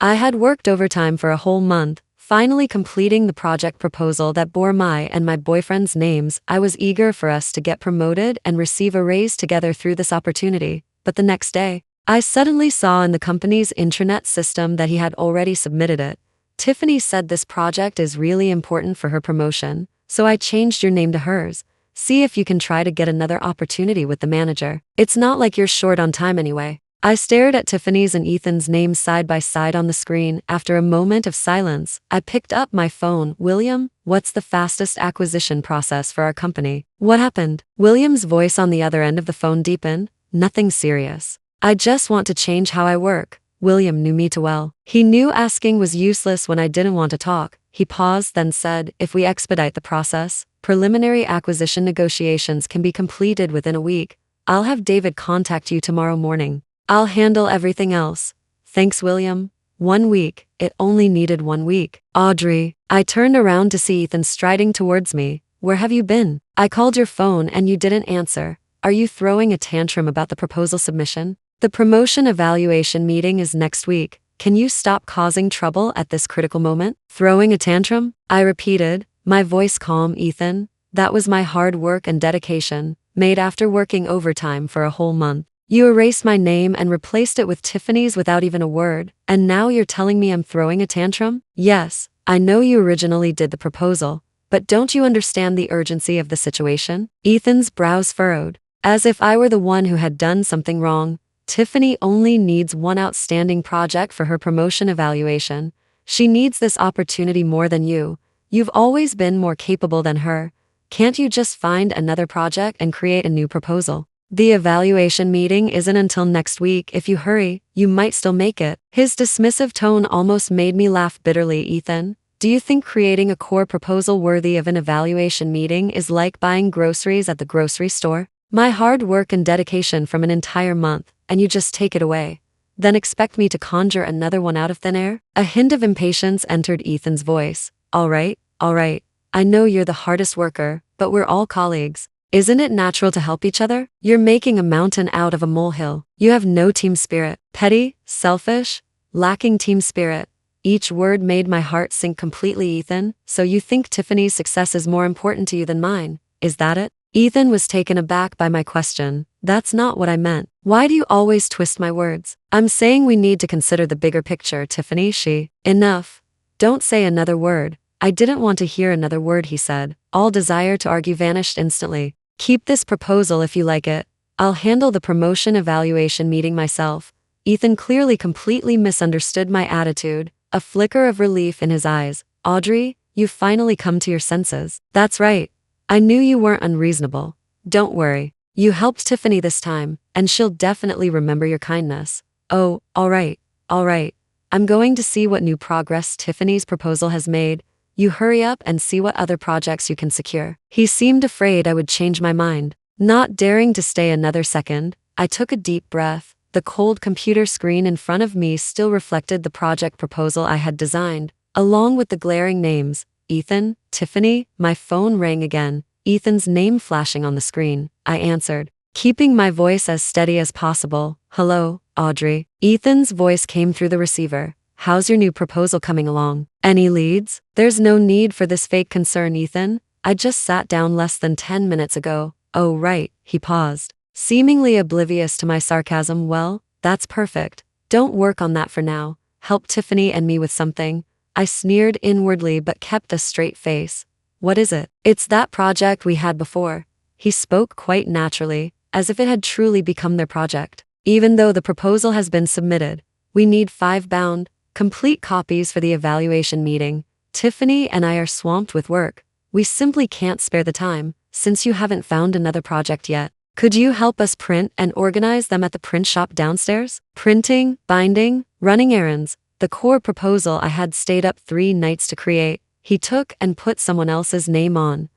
I had worked overtime for a whole month, finally completing the project proposal that bore my and my boyfriend's names. I was eager for us to get promoted and receive a raise together through this opportunity, but the next day, I suddenly saw in the company's intranet system that he had already submitted it. Tiffany said this project is really important for her promotion, so I changed your name to hers. See if you can try to get another opportunity with the manager. It's not like you're short on time anyway. I stared at Tiffany's and Ethan's names side by side on the screen. After a moment of silence, I picked up my phone. William, what's the fastest acquisition process for our company? What happened? William's voice on the other end of the phone deepened. Nothing serious. I just want to change how I work. William knew me too well. He knew asking was useless when I didn't want to talk. He paused, then said, if we expedite the process, preliminary acquisition negotiations can be completed within a week. I'll have David contact you tomorrow morning. I'll handle everything else. Thanks, William. 1 week. It only needed 1 week. Audrey. I turned around to see Ethan striding towards me. Where have you been? I called your phone and you didn't answer. Are you throwing a tantrum about the proposal submission? The promotion evaluation meeting is next week. Can you stop causing trouble at this critical moment? Throwing a tantrum? I repeated, my voice calm. Ethan, that was my hard work and dedication, made after working overtime for a whole month. You erased my name and replaced it with Tiffany's without even a word, and now you're telling me I'm throwing a tantrum? Yes, I know you originally did the proposal, but don't you understand the urgency of the situation? Ethan's brows furrowed, as if I were the one who had done something wrong. Tiffany only needs one outstanding project for her promotion evaluation. She needs this opportunity more than you. You've always been more capable than her. Can't you just find another project and create a new proposal? The evaluation meeting isn't until next week. If you hurry, you might still make it. His dismissive tone almost made me laugh bitterly. Ethan, do you think creating a core proposal worthy of an evaluation meeting is like buying groceries at the grocery store? My hard work and dedication from an entire month, and you just take it away. Then expect me to conjure another one out of thin air? A hint of impatience entered Ethan's voice. All right. I know you're the hardest worker, but we're all colleagues. Isn't it natural to help each other? You're making a mountain out of a molehill. You have no team spirit. Petty, selfish, lacking team spirit. Each word made my heart sink completely. Ethan, so you think Tiffany's success is more important to you than mine? Is that it? Ethan was taken aback by my question. That's not what I meant. Why do you always twist my words? I'm saying we need to consider the bigger picture, Tiffany. Enough. Don't say another word. I didn't want to hear another word, he said. All desire to argue vanished instantly. Keep this proposal if you like it. I'll handle the promotion evaluation meeting myself. Ethan clearly completely misunderstood my attitude, a flicker of relief in his eyes. Audrey, you've finally come to your senses. That's right. I knew you weren't unreasonable. Don't worry. You helped Tiffany this time, and she'll definitely remember your kindness. Oh, all right. I'm going to see what new progress Tiffany's proposal has made. You hurry up and see what other projects you can secure. He seemed afraid I would change my mind. Not daring to stay another second, I took a deep breath. The cold computer screen in front of me still reflected the project proposal I had designed, along with the glaring names. Ethan, Tiffany. My phone rang again, Ethan's name flashing on the screen. I answered, keeping my voice as steady as possible. Hello, Audrey. Ethan's voice came through the receiver. How's your new proposal coming along? Any leads? There's no need for this fake concern, Ethan. I just sat down less than 10 minutes ago. Oh, right. He paused, seemingly oblivious to my sarcasm. Well, that's perfect. Don't work on that for now. Help Tiffany and me with something. I sneered inwardly but kept a straight face. What is it? It's that project we had before. He spoke quite naturally, as if it had truly become their project. Even though the proposal has been submitted, we need 5 bound, complete copies for the evaluation meeting. Tiffany and I are swamped with work. We simply can't spare the time, since you haven't found another project yet. Could you help us print and organize them at the print shop downstairs? Printing, binding, running errands. The core proposal I had stayed up 3 nights to create. He took and put someone else's name on.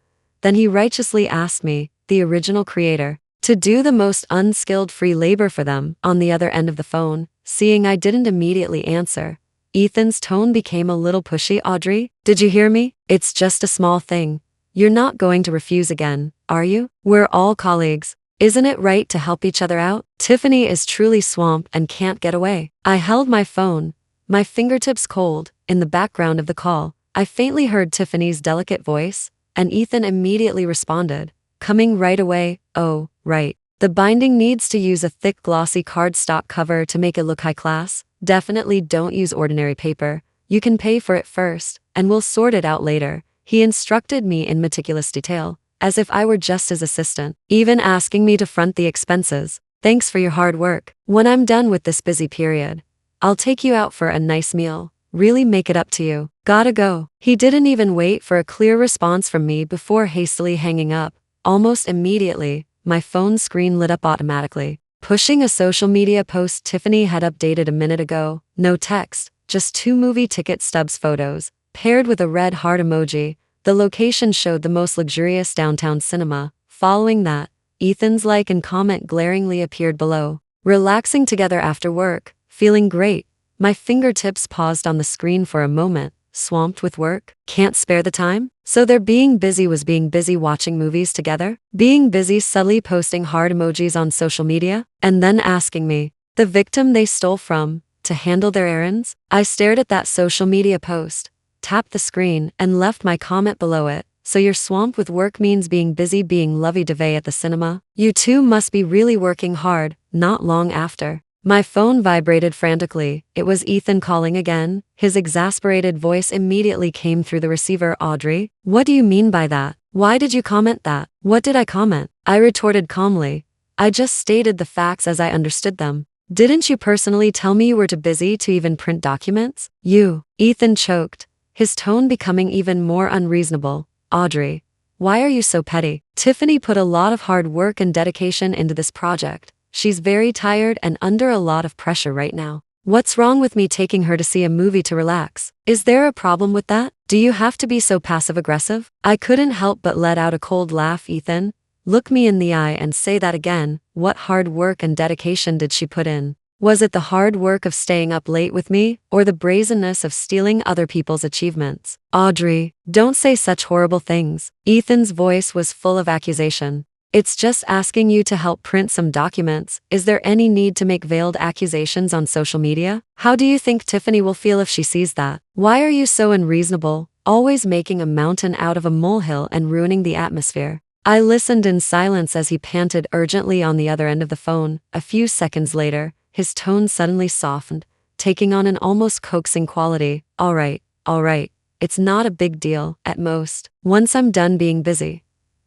Then he righteously asked me, the original creator, to do the most unskilled free labor for them. On the other end of the phone, seeing I didn't immediately answer, Ethan's tone became a little pushy. Audrey, did you hear me? It's just a small thing. You're not going to refuse again, are you? We're all colleagues. Isn't it right to help each other out? Tiffany is truly swamped and can't get away. I held my phone, my fingertips cold. In the background of the call, I faintly heard Tiffany's delicate voice, and Ethan immediately responded, coming right away, "Oh, right. The binding needs to use a thick glossy cardstock cover to make it look high class. Definitely don't use ordinary paper. You can pay for it first, and we'll sort it out later." He instructed me in meticulous detail, as if I were just his assistant, even asking me to front the expenses. "Thanks for your hard work. When I'm done with this busy period, I'll take you out for a nice meal. Really make it up to you. Gotta go." He didn't even wait for a clear response from me before hastily hanging up. Almost immediately, my phone screen lit up automatically, pushing a social media post Tiffany had updated a minute ago. No text, just 2 movie ticket stubs photos, paired with a red heart emoji. The location showed the most luxurious downtown cinema. Following that, Ethan's like and comment glaringly appeared below. "Relaxing together after work. Feeling great." My fingertips paused on the screen for a moment. Swamped with work? Can't spare the time? So their being busy was being busy watching movies together? Being busy subtly posting heart emojis on social media? And then asking me, the victim they stole from, to handle their errands? I stared at that social media post, tapped the screen, and left my comment below it. "So you're swamped with work means being busy being lovey-dovey at the cinema? You two must be really working hard." Not long after, my phone vibrated frantically. It was Ethan calling again. His exasperated voice immediately came through the receiver. "Audrey, what do you mean by that? Why did you comment that?" "What did I comment?" I retorted calmly. "I just stated the facts as I understood them. Didn't you personally tell me you were too busy to even print documents?" "You," Ethan choked, his tone becoming even more unreasonable. "Audrey, why are you so petty? Tiffany put a lot of hard work and dedication into this project. She's very tired and under a lot of pressure right now. What's wrong with me taking her to see a movie to relax? Is there a problem with that? Do you have to be so passive-aggressive?" I couldn't help but let out a cold laugh. "Ethan, look me in the eye and say that again. What hard work and dedication did she put in? Was it the hard work of staying up late with me, or the brazenness of stealing other people's achievements?" "Audrey, don't say such horrible things." Ethan's voice was full of accusation. "It's just asking you to help print some documents. Is there any need to make veiled accusations on social media? How do you think Tiffany will feel if she sees that? Why are you so unreasonable, always making a mountain out of a molehill and ruining the atmosphere?" I listened in silence as he panted urgently on the other end of the phone. A few seconds later, his tone suddenly softened, taking on an almost coaxing quality. All right. It's not a big deal. At most, once I'm done being busy,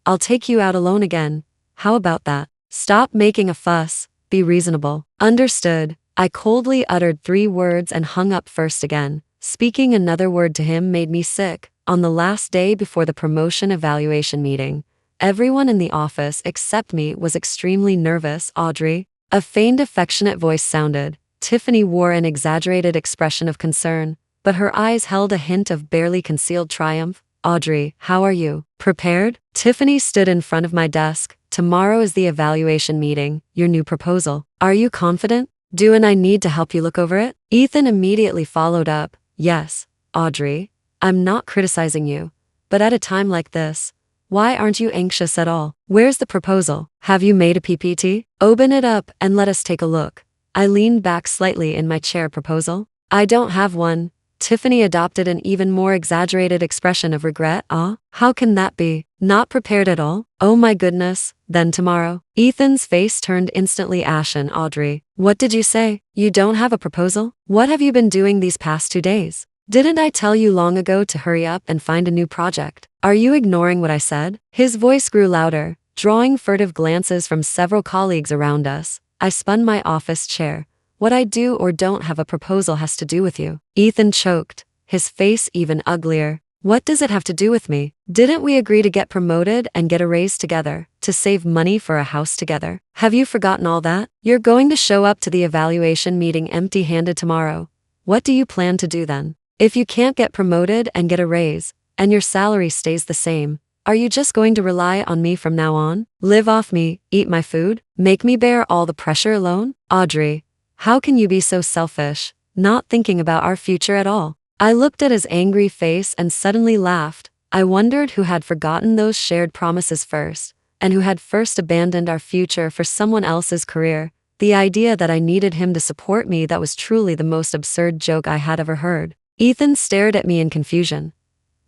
I'll take you out alone again. How about that? Stop making a fuss. Be reasonable." "Understood." I coldly uttered 3 words and hung up first again. Speaking another word to him made me sick. On the last day before the promotion evaluation meeting, everyone in the office except me was extremely nervous. "Audrey?" A feigned affectionate voice sounded. Tiffany wore an exaggerated expression of concern, but her eyes held a hint of barely concealed triumph. "Audrey, how are you? Prepared?" Tiffany stood in front of my desk. "Tomorrow is the evaluation meeting, your new proposal. Are you confident? Do and I need to help you look over it?" Ethan immediately followed up. "Yes, Audrey, I'm not criticizing you, but at a time like this, why aren't you anxious at all? Where's the proposal? Have you made a PPT? Open it up and let us take a look." I leaned back slightly in my chair. "Proposal? I don't have one." Tiffany adopted an even more exaggerated expression of regret. "Ah, how can that be? Not prepared at all? Oh my goodness, then tomorrow." Ethan's face turned instantly ashen. "Audrey, what did you say? You don't have a proposal? What have you been doing these past 2 days? Didn't I tell you long ago to hurry up and find a new project? Are you ignoring what I said?" His voice grew louder, drawing furtive glances from several colleagues around us. I spun my office chair. "What I do or don't have a proposal has to do with you." Ethan choked, his face even uglier. "What does it have to do with me? Didn't we agree to get promoted and get a raise together, to save money for a house together? Have you forgotten all that? You're going to show up to the evaluation meeting empty-handed tomorrow. What do you plan to do then? If you can't get promoted and get a raise, and your salary stays the same, are you just going to rely on me from now on? Live off me, eat my food, make me bear all the pressure alone? Audrey, how can you be so selfish, not thinking about our future at all?" I looked at his angry face and suddenly laughed. I wondered who had forgotten those shared promises first, and who had first abandoned our future for someone else's career. The idea that I needed him to support me, that was truly the most absurd joke I had ever heard. Ethan stared at me in confusion.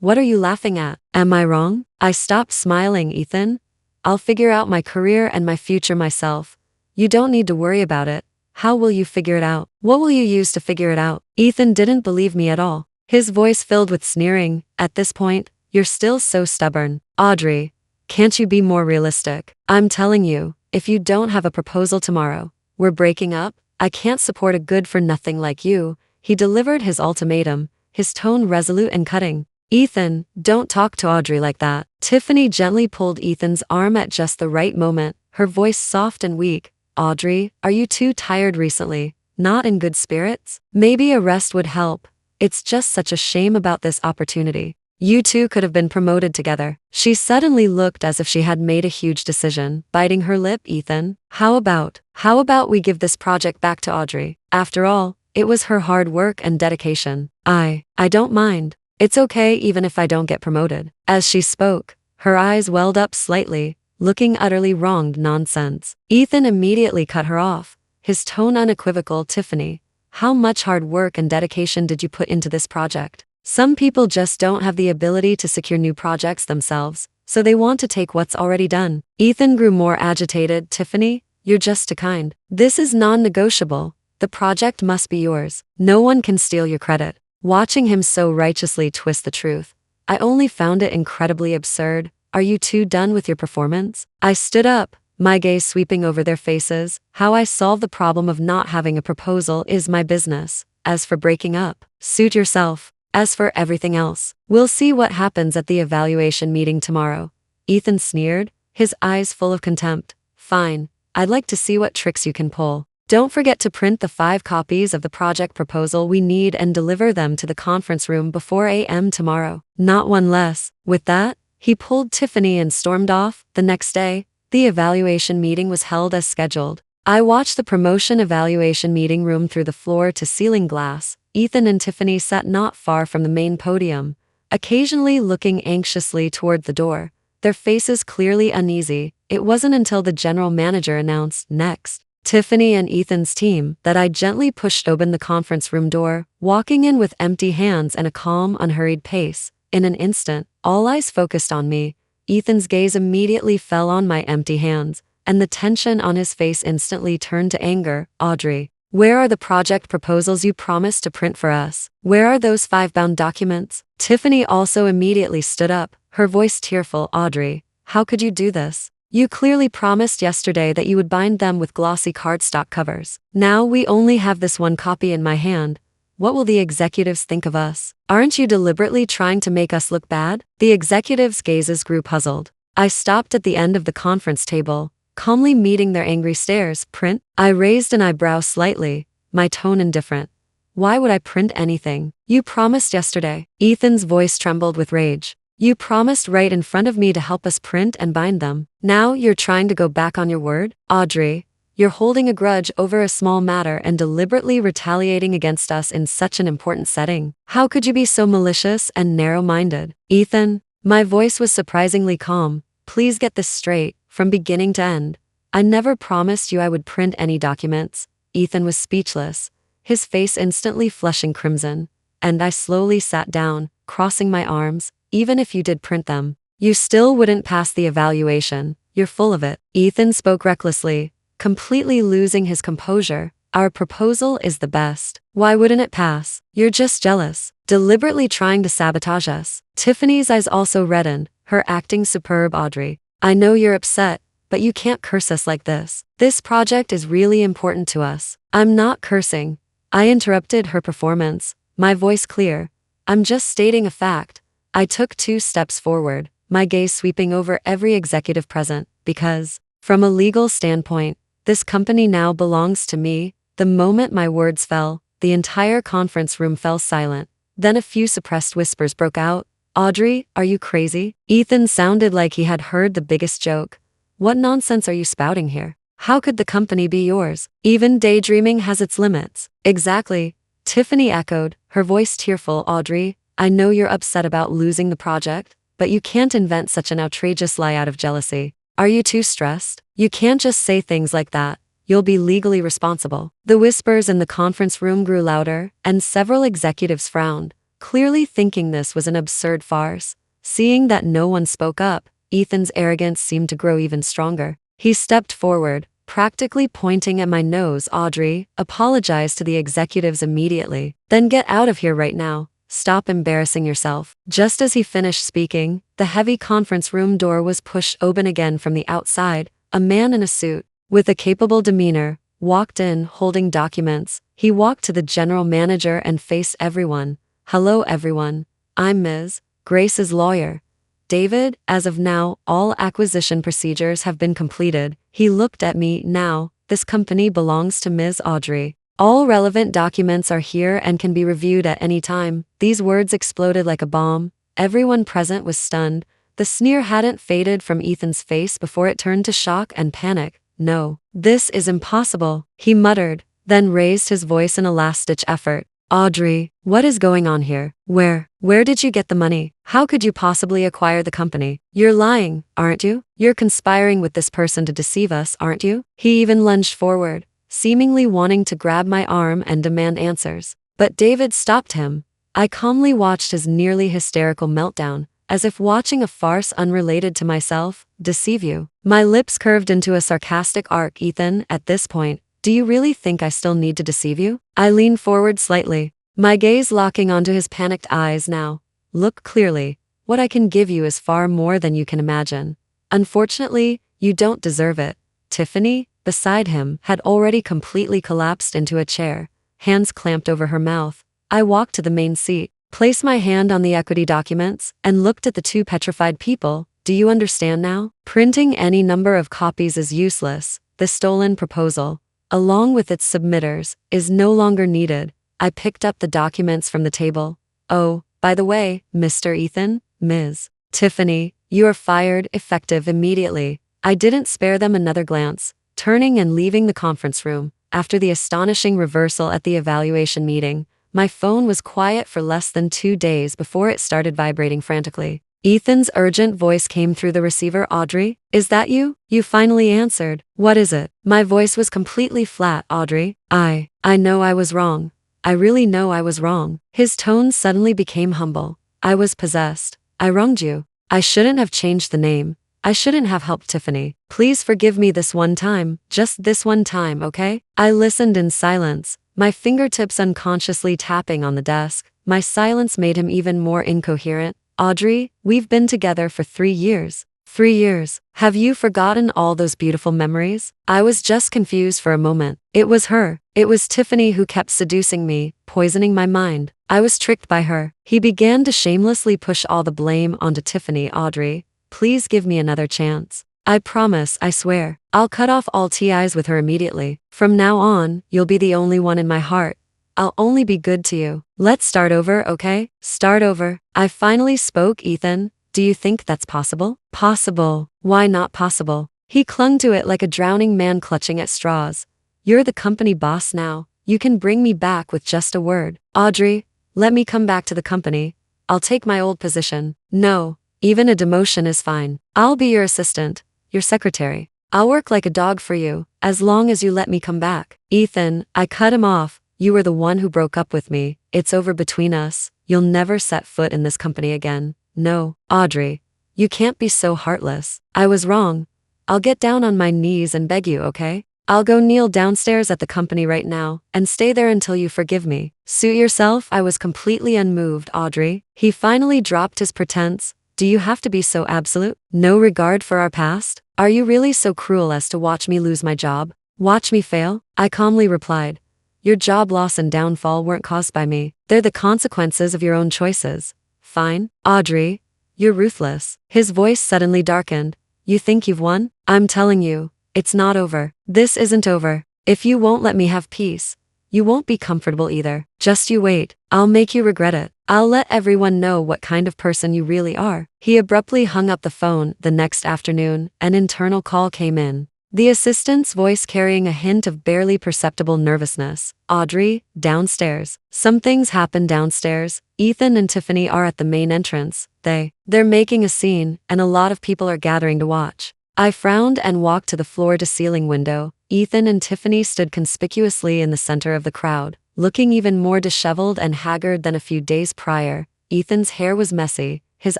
What are you laughing at? Am I wrong? I stopped smiling. Ethan, I'll figure out my career and my future myself. You don't need to worry about it. How will you figure it out? What will you use to figure it out? Ethan didn't believe me at all. His voice filled with sneering. At this point, you're still so stubborn. Audrey, can't you be more realistic? I'm telling you, if you don't have a proposal tomorrow, we're breaking up. I can't support a good-for-nothing like you. He delivered his ultimatum, his tone resolute and cutting. Ethan, don't talk to Audrey like that. Tiffany gently pulled Ethan's arm at just the right moment, her voice soft and weak. Audrey, are you too tired recently? Not in good spirits? Maybe a rest would help. It's just such a shame about this opportunity. You two could have been promoted together. She suddenly looked as if she had made a huge decision, biting her lip. Ethan, how about we give this project back to Audrey? After all, it was her hard work and dedication. I don't mind. It's okay even if I don't get promoted. As she spoke, her eyes welled up slightly, looking utterly wronged. Nonsense. Ethan immediately cut her off, his tone unequivocal. Tiffany, how much hard work and dedication did you put into this project? Some people just don't have the ability to secure new projects themselves, so they want to take what's already done. Ethan grew more agitated. Tiffany, you're just too kind. This is non-negotiable. The project must be yours. No one can steal your credit. Watching him so righteously twist the truth, I only found it incredibly absurd. Are you two done with your performance? I stood up, my gaze sweeping over their faces. How I solve the problem of not having a proposal is my business. As for breaking up, suit yourself. As for everything else, we'll see what happens at the evaluation meeting tomorrow. Ethan sneered, his eyes full of contempt. Fine, I'd like to see what tricks you can pull. Don't forget to print the 5 copies of the project proposal we need and deliver them to the conference room before 8 a.m. tomorrow. Not one less. With that, he pulled Tiffany and stormed off. The next day, the evaluation meeting was held as scheduled. I watched the promotion evaluation meeting room through the floor-to-ceiling glass. Ethan and Tiffany sat not far from the main podium, occasionally looking anxiously toward the door, their faces clearly uneasy. It wasn't until the general manager announced, "Next, Tiffany and Ethan's team," that I gently pushed open the conference room door, walking in with empty hands and a calm, unhurried pace. In an instant, all eyes focused on me. Ethan's gaze immediately fell on my empty hands, and the tension on his face instantly turned to anger. Audrey, where are the project proposals you promised to print for us? Where are those 5 bound documents? Tiffany also immediately stood up, her voice tearful. Audrey, how could you do this? You clearly promised yesterday that you would bind them with glossy cardstock covers. Now we only have this one copy in my hand. What will the executives think of us? Aren't you deliberately trying to make us look bad? The executives' gazes grew puzzled. I stopped at the end of the conference table, calmly meeting their angry stares. Print? I raised an eyebrow slightly, my tone indifferent. Why would I print anything? You promised yesterday. Ethan's voice trembled with rage. You promised right in front of me to help us print and bind them. Now you're trying to go back on your word? Audrey, you're holding a grudge over a small matter and deliberately retaliating against us in such an important setting. How could you be so malicious and narrow-minded? Ethan, my voice was surprisingly calm. Please get this straight, from beginning to end. I never promised you I would print any documents. Ethan was speechless, his face instantly flushing crimson, and I slowly sat down, crossing my arms. Even if you did print them, you still wouldn't pass the evaluation. You're full of it. Ethan spoke recklessly, completely losing his composure. Our proposal is the best. Why wouldn't it pass? You're just jealous, deliberately trying to sabotage us. Tiffany's eyes also reddened, her acting superb. Audrey, I know you're upset, but you can't curse us like this. This project is really important to us. I'm not cursing. I interrupted her performance, my voice clear. I'm just stating a fact. I took 2 steps forward, my gaze sweeping over every executive present, because, from a legal standpoint, this company now belongs to me. The moment my words fell, the entire conference room fell silent. Then a few suppressed whispers broke out. Audrey, are you crazy? Ethan sounded like he had heard the biggest joke. What nonsense are you spouting here? How could the company be yours? Even daydreaming has its limits. Exactly, Tiffany echoed, her voice tearful. Audrey, I know you're upset about losing the project, but you can't invent such an outrageous lie out of jealousy. Are you too stressed? You can't just say things like that. you'll be legally responsible. The whispers in the conference room grew louder, and several executives frowned, clearly thinking this was an absurd farce. Seeing that no one spoke up, Ethan's arrogance seemed to grow even stronger. He stepped forward, practically pointing at my nose. Audrey, apologize to the executives immediately. Then get out of here right now. Stop embarrassing yourself. Just as he finished speaking, the heavy conference room door was pushed open again from the outside. A man in a suit, with a capable demeanor, walked in holding documents. He walked to the general manager and faced everyone. Hello everyone. I'm Ms. Grace's lawyer. David, as of now, all acquisition procedures have been completed. He looked at me. Now, this company belongs to Ms. Audrey. All relevant documents are here and can be reviewed at any time. These words exploded like a bomb. Everyone present was stunned. The sneer hadn't faded from Ethan's face before it turned to shock and panic. No, this is impossible, he muttered, then raised his voice in a last-ditch effort. Audrey, what is going on here? Where did you get the money? How could you possibly acquire the company? You're lying, aren't you? You're conspiring with this person to deceive us, aren't you? He even lunged forward, seemingly wanting to grab my arm and demand answers. But David stopped him. I calmly watched his nearly hysterical meltdown, as if watching a farce unrelated to myself. Deceive you? My lips curved into a sarcastic arc. Ethan, at this point, do you really think I still need to deceive you? I leaned forward slightly, my gaze locking onto his panicked eyes. Now, look clearly. What I can give you is far more than you can imagine. Unfortunately, you don't deserve it. Tiffany, beside him, had already completely collapsed into a chair, hands clamped over her mouth. I walked to the main seat, placed my hand on the equity documents, and looked at the two petrified people. Do you understand now? Printing any number of copies is useless. The stolen proposal, along with its submitters, is no longer needed. I picked up the documents from the table. Oh, by the way, Mr. Ethan, Ms. Tiffany, you are fired, effective immediately. I didn't spare them another glance, turning and leaving the conference room. After the astonishing reversal at the evaluation meeting, my phone was quiet for less than 2 days before it started vibrating frantically. Ethan's urgent voice came through the receiver. Audrey, is that you? You finally answered. What is it? My voice was completely flat. Audrey, I know I was wrong. I really know I was wrong. His tone suddenly became humble. I was possessed. I wronged you. I shouldn't have changed the name. I shouldn't have helped Tiffany. Please forgive me this one time. Just this one time, okay? I listened in silence, my fingertips unconsciously tapping on the desk. My silence made him even more incoherent. Audrey, we've been together for 3 years. 3 years. Have you forgotten all those beautiful memories? I was just confused for a moment. It was her. It was Tiffany who kept seducing me, poisoning my mind. I was tricked by her. He began to shamelessly push all the blame onto Tiffany. Audrey, please give me another chance. I promise, I swear. I'll cut off all ties with her immediately. From now on, you'll be the only one in my heart. I'll only be good to you. Let's start over, okay? Start over. I finally spoke. Ethan, do you think that's possible? Possible. Why not possible? He clung to it like a drowning man clutching at straws. You're the company boss now. You can bring me back with just a word. Audrey, let me come back to the company. I'll take my old position. No, even a demotion is fine. I'll be your assistant, your secretary. I'll work like a dog for you, as long as you let me come back. Ethan, I cut him off. You were the one who broke up with me. It's over between us. You'll never set foot in this company again. No, Audrey, you can't be so heartless. I was wrong. I'll get down on my knees and beg you, okay? I'll go kneel downstairs at the company right now and stay there until you forgive me. Suit yourself. I was completely unmoved. Audrey, he finally dropped his pretense. Do you have to be so absolute? No regard for our past? Are you really so cruel as to watch me lose my job? Watch me fail? I calmly replied. Your job loss and downfall weren't caused by me. They're the consequences of your own choices. Fine. Audrey, you're ruthless. His voice suddenly darkened. You think you've won? I'm telling you, it's not over. This isn't over. If you won't let me have peace, you won't be comfortable either. Just you wait. I'll make you regret it. I'll let everyone know what kind of person you really are. He abruptly hung up the phone. The next afternoon, an internal call came in. The assistant's voice carrying a hint of barely perceptible nervousness. Audrey, downstairs. Some things happen downstairs. Ethan and Tiffany are at the main entrance. They're making a scene, and a lot of people are gathering to watch. I frowned and walked to the floor-to-ceiling window. Ethan and Tiffany stood conspicuously in the center of the crowd, looking even more disheveled and haggard than a few days prior. Ethan's hair was messy, his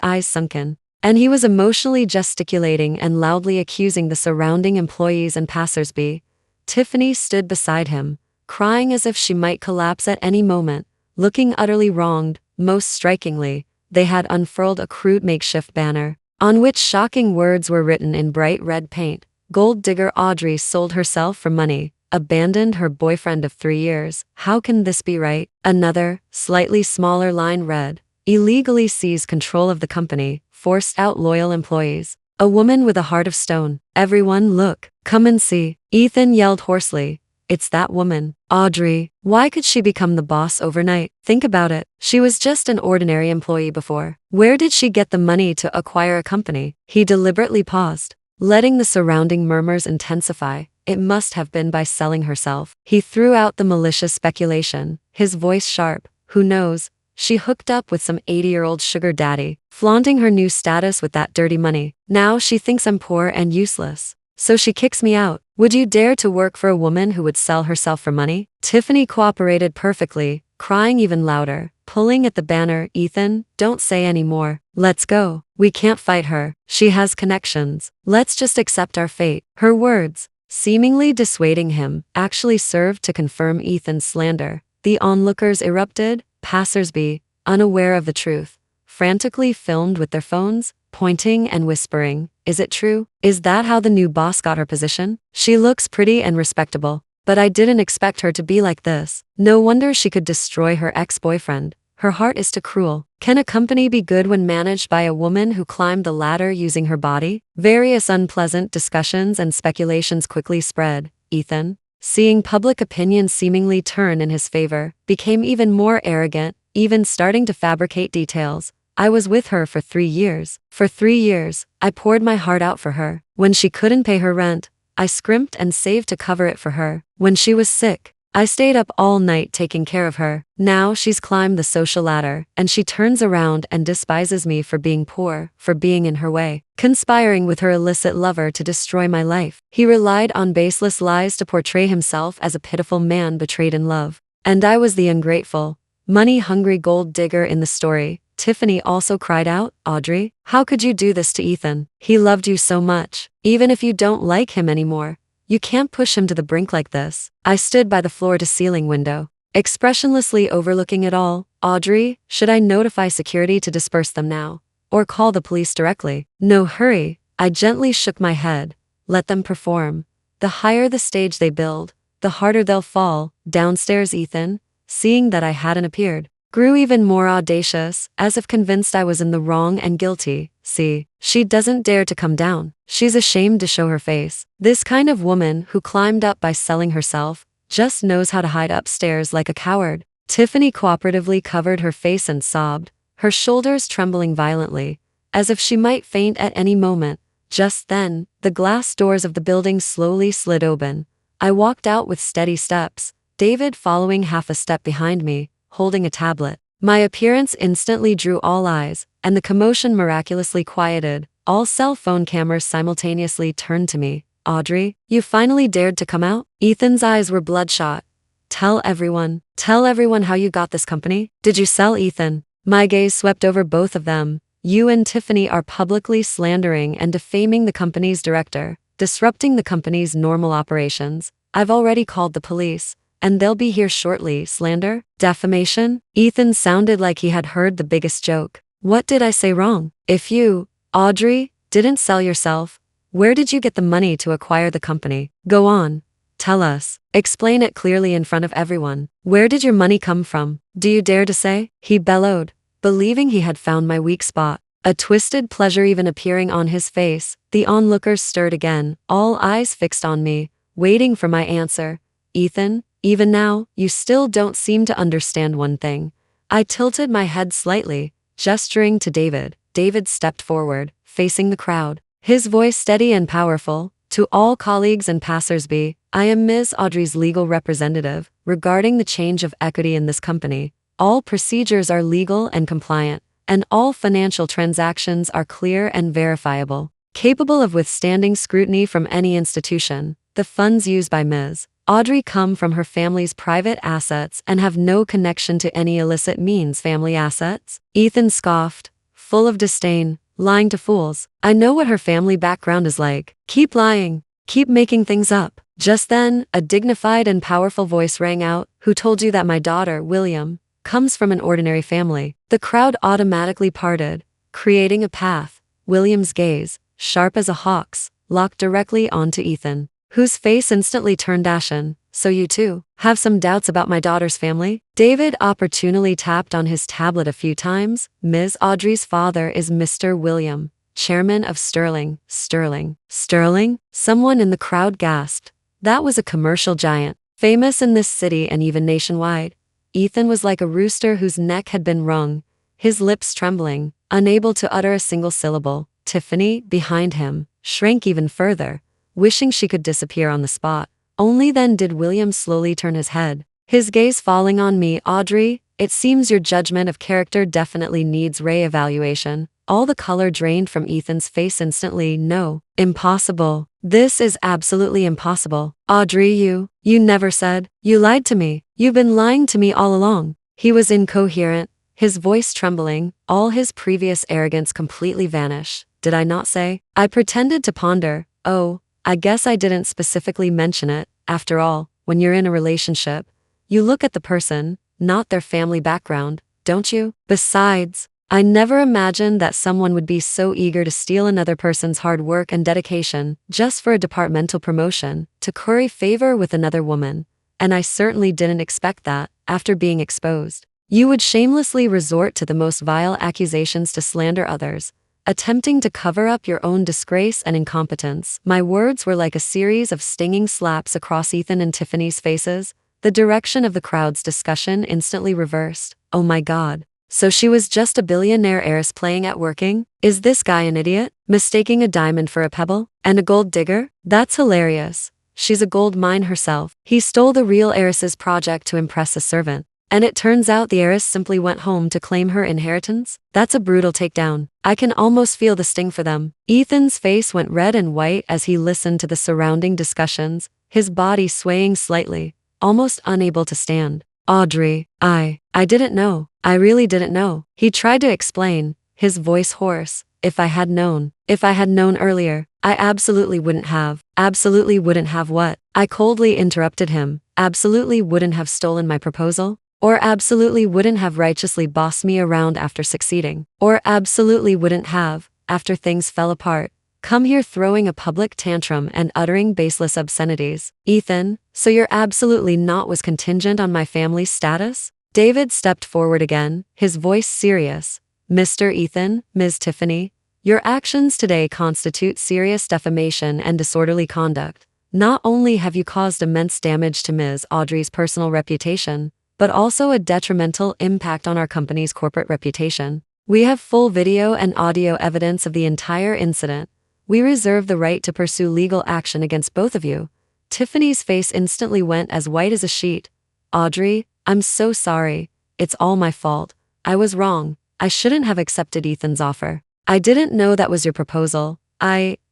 eyes sunken, and he was emotionally gesticulating and loudly accusing the surrounding employees and passersby. Tiffany stood beside him, crying as if she might collapse at any moment, looking utterly wronged. Most strikingly, they had unfurled a crude makeshift banner, on which shocking words were written in bright red paint. Gold digger Audrey sold herself for money, abandoned her boyfriend of 3 years. How can this be right? Another, slightly smaller line read, illegally seized control of the company, forced out loyal employees. A woman with a heart of stone. Everyone look, come and see. Ethan yelled hoarsely. It's that woman, Audrey. Why could she become the boss overnight? Think about it. She was just an ordinary employee before. Where did she get the money to acquire a company? He deliberately paused, letting the surrounding murmurs intensify. It must have been by selling herself. He threw out the malicious speculation, his voice sharp. Who knows? She hooked up with some 80-year-old sugar daddy, flaunting her new status with that dirty money. Now she thinks I'm poor and useless, so she kicks me out. Would you dare to work for a woman who would sell herself for money? Tiffany cooperated perfectly, crying even louder, pulling at the banner. Ethan, don't say any more. Let's go. We can't fight her. She has connections. Let's just accept our fate. Her words, seemingly dissuading him, actually served to confirm Ethan's slander. The onlookers erupted, passersby, unaware of the truth, frantically filmed with their phones, pointing and whispering, is it true? Is that how the new boss got her position? She looks pretty and respectable, but I didn't expect her to be like this. No wonder she could destroy her ex-boyfriend. Her heart is too cruel. Can a company be good when managed by a woman who climbed the ladder using her body? Various unpleasant discussions and speculations quickly spread. Ethan, seeing public opinion seemingly turn in his favor, became even more arrogant, even starting to fabricate details. I was with her for 3 years. For 3 years, I poured my heart out for her. When she couldn't pay her rent, I scrimped and saved to cover it for her. When she was sick, I stayed up all night taking care of her. Now she's climbed the social ladder, and she turns around and despises me for being poor, for being in her way, conspiring with her illicit lover to destroy my life. He relied on baseless lies to portray himself as a pitiful man betrayed in love. And I was the ungrateful, money-hungry gold digger in the story. Tiffany also cried out, Audrey, how could you do this to Ethan? He loved you so much. Even if you don't like him anymore, you can't push him to the brink like this. I stood by the floor-to-ceiling window, expressionlessly overlooking it all. Audrey, should I notify security to disperse them now? Or call the police directly? No hurry. I gently shook my head. Let them perform. The higher the stage they build, the harder they'll fall. Downstairs, Ethan, seeing that I hadn't appeared, grew even more audacious, as if convinced I was in the wrong and guilty. See, she doesn't dare to come down. She's ashamed to show her face. This kind of woman who climbed up by selling herself just knows how to hide upstairs like a coward. Tiffany cooperatively covered her face and sobbed, her shoulders trembling violently, as if she might faint at any moment. Just then, the glass doors of the building slowly slid open. I walked out with steady steps, David following half a step behind me, holding a tablet. My appearance instantly drew all eyes, and the commotion miraculously quieted. All cell phone cameras simultaneously turned to me. Audrey, you finally dared to come out? Ethan's eyes were bloodshot. Tell everyone how you got this company. Did you sell Ethan? My gaze swept over both of them. You and Tiffany are publicly slandering and defaming the company's director, disrupting the company's normal operations. I've already called the police, and they'll be here shortly. Slander? Defamation? Ethan sounded like he had heard the biggest joke. What did I say wrong? If you, Audrey, didn't sell yourself, where did you get the money to acquire the company? Go on. Tell us. Explain it clearly in front of everyone. Where did your money come from? Do you dare to say? He bellowed, believing he had found my weak spot. A twisted pleasure even appearing on his face. The onlookers stirred again, all eyes fixed on me, waiting for my answer. Ethan, even now, you still don't seem to understand one thing. I tilted my head slightly, gesturing to David. David stepped forward, facing the crowd, his voice steady and powerful. To all colleagues and passersby, I am Ms. Audrey's legal representative regarding the change of equity in this company. All procedures are legal and compliant, and all financial transactions are clear and verifiable. capable of withstanding scrutiny from any institution. The funds used by Ms. Audrey come from her family's private assets and have no connection to any illicit means. Family assets? Ethan scoffed, full of disdain. Lying to fools. I know what her family background is like. Keep lying. Keep making things up. Just then, a dignified and powerful voice rang out. Who told you that my daughter, William, comes from an ordinary family? The crowd automatically parted, creating a path. William's gaze, sharp as a hawk's, locked directly onto Ethan, whose face instantly turned ashen. So you too have some doubts about my daughter's family? David opportunely tapped on his tablet a few times. Ms. Audrey's father is Mr. William, chairman of Sterling. Sterling? Someone in the crowd gasped. That was a commercial giant, famous in this city and even nationwide. Ethan was like a rooster whose neck had been wrung, his lips trembling, unable to utter a single syllable. Tiffany, behind him, shrank even further, wishing she could disappear on the spot. Only then did William slowly turn his head, his gaze falling on me. Audrey, it seems your judgment of character definitely needs re-evaluation. All the color drained from Ethan's face instantly. No. Impossible. This is absolutely impossible. Audrey, you never said. You lied to me. You've been lying to me all along. He was incoherent, his voice trembling, all his previous arrogance completely vanished. Did I not say? I pretended to ponder. Oh, I guess I didn't specifically mention it. After all, when you're in a relationship, you look at the person, not their family background, don't you? Besides, I never imagined that someone would be so eager to steal another person's hard work and dedication just for a departmental promotion, to curry favor with another woman. And I certainly didn't expect that, after being exposed, you would shamelessly resort to the most vile accusations to slander others, attempting to cover up your own disgrace and incompetence. My words were like a series of stinging slaps across Ethan and Tiffany's faces. The direction of the crowd's discussion instantly reversed. Oh my God. So she was just a billionaire heiress playing at working? Is this guy an idiot? Mistaking a diamond for a pebble? And a gold digger? That's hilarious. She's a gold mine herself. He stole the real heiress's project to impress a servant. And it turns out the heiress simply went home to claim her inheritance? That's a brutal takedown. I can almost feel the sting for them. Ethan's face went red and white as he listened to the surrounding discussions, his body swaying slightly, almost unable to stand. Audrey, I didn't know. I really didn't know. He tried to explain, his voice hoarse. If I had known earlier, I absolutely wouldn't have. Absolutely wouldn't have what? I coldly interrupted him. Absolutely wouldn't have stolen my proposal? Or absolutely wouldn't have righteously bossed me around after succeeding? Or absolutely wouldn't have, after things fell apart, come here throwing a public tantrum and uttering baseless obscenities? Ethan, so your absolutely not was contingent on my family's status? David stepped forward again, his voice serious. Mr. Ethan, Ms. Tiffany, your actions today constitute serious defamation and disorderly conduct. Not only have you caused immense damage to Ms. Audrey's personal reputation, but also a detrimental impact on our company's corporate reputation. We have full video and audio evidence of the entire incident. We reserve the right to pursue legal action against both of you. Tiffany's face instantly went as white as a sheet. Audrey, I'm so sorry. It's all my fault. I was wrong. I shouldn't have accepted Ethan's offer. I didn't know that was your proposal.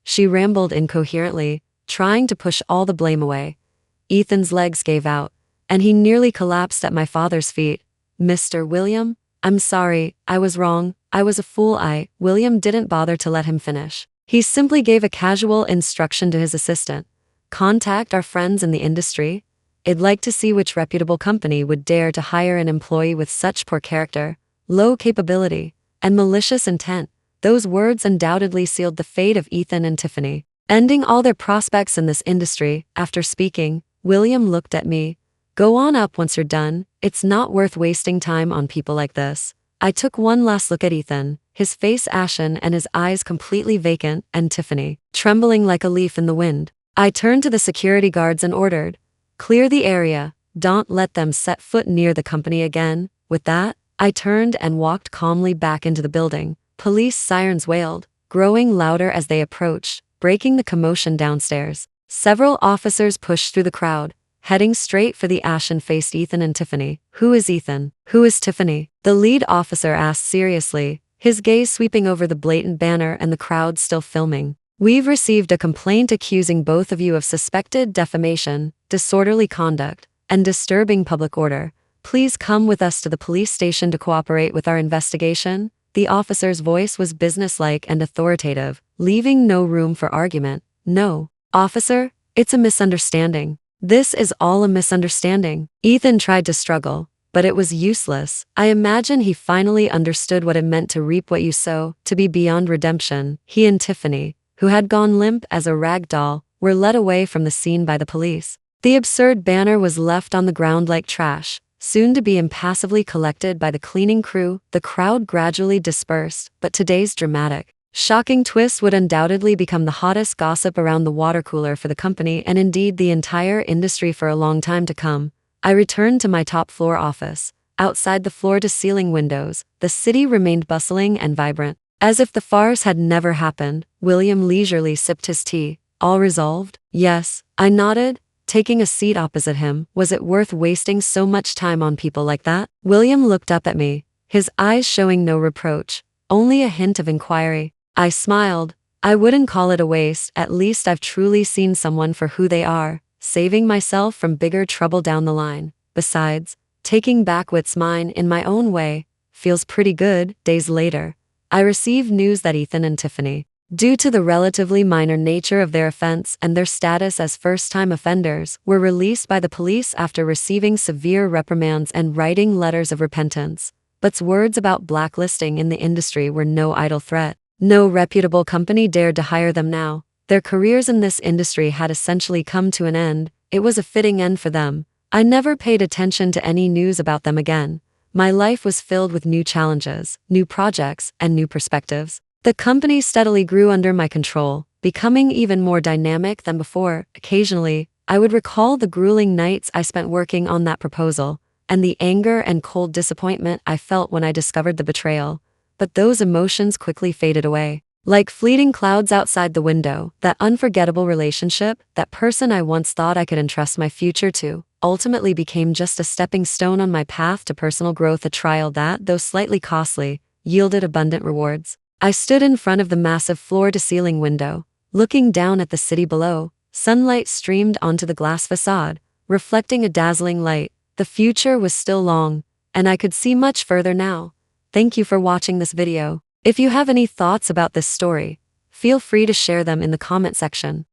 She rambled incoherently, trying to push all the blame away. Ethan's legs gave out, and he nearly collapsed at my father's feet. Mr. William, I'm sorry, I was wrong, I was a fool. William didn't bother to let him finish. He simply gave a casual instruction to his assistant. Contact our friends in the industry. I'd like to see which reputable company would dare to hire an employee with such poor character, low capability, and malicious intent. Those words undoubtedly sealed the fate of Ethan and Tiffany, ending all their prospects in this industry. After speaking, William looked at me. Go on up once you're done. It's not worth wasting time on people like this. I took one last look at Ethan, his face ashen and his eyes completely vacant, and Tiffany, trembling like a leaf in the wind. I turned to the security guards and ordered, clear the area. Don't let them set foot near the company again. With that, I turned and walked calmly back into the building. Police sirens wailed, growing louder as they approached, breaking the commotion downstairs. Several officers pushed through the crowd, heading straight for the ashen-faced Ethan and Tiffany. Who is Ethan? Who is Tiffany? The lead officer asked seriously, his gaze sweeping over the blatant banner and the crowd still filming. We've received a complaint accusing both of you of suspected defamation, disorderly conduct, and disturbing public order. Please come with us to the police station to cooperate with our investigation." The officer's voice was businesslike and authoritative, leaving no room for argument. "No, officer, it's a misunderstanding. This is all a misunderstanding." Ethan tried to struggle, but it was useless. I imagine he finally understood what it meant to reap what you sow, to be beyond redemption. He and Tiffany, who had gone limp as a rag doll, were led away from the scene by the police. The absurd banner was left on the ground like trash, soon to be impassively collected by the cleaning crew. The crowd gradually dispersed, but today's dramatic, shocking twist would undoubtedly become the hottest gossip around the water cooler for the company and indeed the entire industry for a long time to come. I returned to my top floor office. Outside the floor-to-ceiling windows, the city remained bustling and vibrant. As if the farce had never happened, William leisurely sipped his tea. "All resolved?" "Yes," I nodded, taking a seat opposite him. "Was it worth wasting so much time on people like that?" William looked up at me, his eyes showing no reproach, only a hint of inquiry. I smiled. "I wouldn't call it a waste. At least I've truly seen someone for who they are, saving myself from bigger trouble down the line. Besides, taking back what's mine in my own way feels pretty good." Days later, I received news that Ethan and Tiffany, due to the relatively minor nature of their offense and their status as first-time offenders, were released by the police after receiving severe reprimands and writing letters of repentance. But words about blacklisting in the industry were no idle threat. No reputable company dared to hire them now. Their careers in this industry had essentially come to an end. It was a fitting end for them. I never paid attention to any news about them again. My life was filled with new challenges, new projects, and new perspectives. The company steadily grew under my control, becoming even more dynamic than before. Occasionally, I would recall the grueling nights I spent working on that proposal, and the anger and cold disappointment I felt when I discovered the betrayal. But those emotions quickly faded away. Like fleeting clouds outside the window, that unforgettable relationship, that person I once thought I could entrust my future to, ultimately became just a stepping stone on my path to personal growth, a trial that, though slightly costly, yielded abundant rewards. I stood in front of the massive floor-to-ceiling window, looking down at the city below. Sunlight streamed onto the glass facade, reflecting a dazzling light. The future was still long, and I could see much further now. Thank you for watching this video. If you have any thoughts about this story, feel free to share them in the comment section.